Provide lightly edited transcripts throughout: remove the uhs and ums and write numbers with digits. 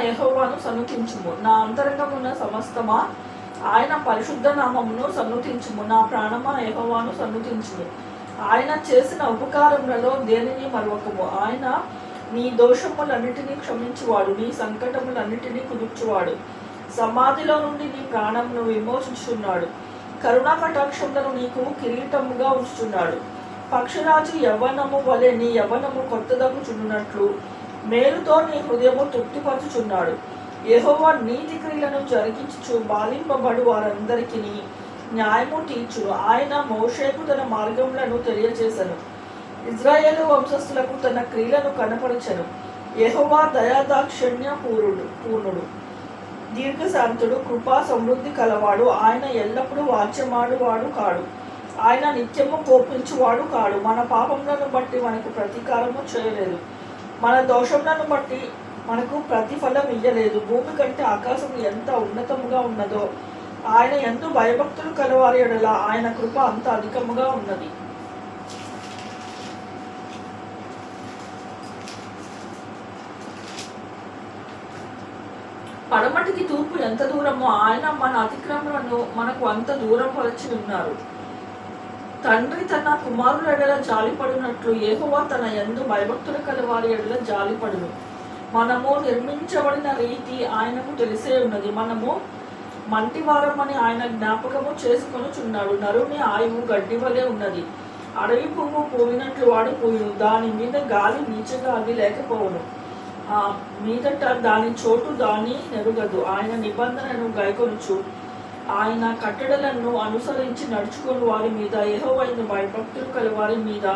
యెహోవాను సన్నుతించుము. నా అంతరంగమున్న సమస్తమా ఆయన పరిశుద్ధ నామమును సన్నుతించుము. నా ప్రాణమా యెహోవాను సన్నుతించుము. ఆయన చేసిన ఉపకారములలో దేనిని మరొకము. ఆయన నీ దోషములన్నిటినీ క్షమించువాడు, నీ సంకటములన్నిటినీ కుదుర్చువాడు. సమాధిలో నుండి నీ ప్రాణమును విమోచించుచున్నాడు. కరుణా కటాక్షములను నీకు కిరీటముగా ఉంచుచున్నాడు. పక్షిరాజు యవ్వనము వలె నీ యవ్వనము కొత్తదగుచున్నట్లు మేలుతో నీ హృదయము తృప్తిపరచుచున్నాడు. యెహోవా నీతి క్రియలను జరిగించుచు బాలింపబడు వారందరికీ న్యాయము తీర్చును. ఆయన మోషేకు తన మార్గములను తెలియచేసెను, ఇజ్రాయేలు వంశస్థులకు తన క్రియలను కనపరచెను. యెహోవా దయాదాక్షిణ్య పూర్ణుడు, దీర్ఘశాంతుడు, కృపా సమృద్ధి కలవాడు. ఆయన ఎల్లప్పుడూ వాచ్యమాడువాడు కాడు. ఆయన నిత్యము కోపించువాడు కాడు. మన పాపములను బట్టి మనకు ప్రతీకారము చేయలేదు, మన దోషములను బట్టి మనకు ప్రతిఫలం ఇయ్యలేదు. భూమి కంటే ఆకాశం ఎంత ఉన్నతముగా ఉన్నదో ఆయన యందు భయభక్తులు కలవారి యెడల ఆయన కృప అంత అధికముగా ఉన్నది. పడమటికి తూర్పు ఎంత దూరమో ఆయన మన అతిక్రమలను మనకు అంత దూరం పరిచి ఉన్నారు. తండ్రి తన కుమారుల ఎడల జాలిపడినట్లు యెహోవా తన యందు భయభక్తులు కలవారి ఎడల జాలిపడును. మనము నిర్మించబడిన రీతి ఆయనకు తెలిసే ఉన్నది. మనము మంటివారమని ఆయన జ్ఞాపకము చేసుకొనుచున్నాడు. నరుని ఆయువు గడ్డి వలె ఉన్నది. అడవి పువ్వు పూవినట్లు వాడిపోయిను. దాని మీద గాలి వీచగా అది లేకపోవును. మీదట దాని చోటు దాని నెరుగదు. ఆయన నిబంధనను గైకొనుచు ఆయన కట్టడలను అనుసరించి నడుచుకుని వారి మీద, యెహోవాను భయభక్తులు కలవారి మీద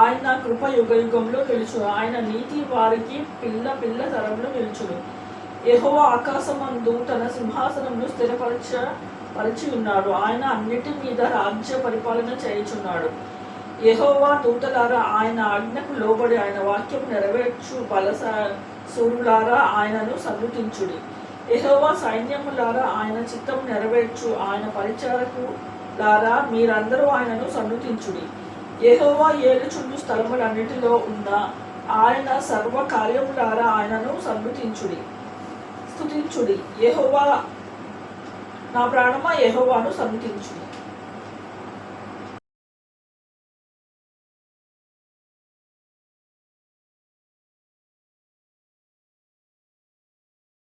ఆయన కృప యుగ యుగంలో నిలుచును. ఆయన నీతి వారికి పిల్ల తరంలో నిలుచును. యెహోవా ఆకాశమందు తన సింహాసనమును స్థిరపరిచి ఉన్నాడు. ఆయన అన్నిటి మీద రాజ్య పరిపాలన చేయుచున్నాడు. యెహోవా దూతలారా ఆయన ఆజ్ఞకు లోబడి ఆయన వాక్యం నెరవేర్చు బలసూరులారా ఆయనను సన్నుతించుడి. యెహోవా సైన్యములారా ఆయన చిత్తము నెరవేర్చు ఆయన పరిచారకులారా మీరందరూ ఆయనను సన్నుతించుడి. యెహోవా ఏలుచుండు స్థలములన్నిటిలో ఉన్న ఆయన సర్వ కార్యములారా ఆయనను స్తుతించుడి. యెహోవా నా ప్రాణమా యెహోవాను సన్నుతించుడి.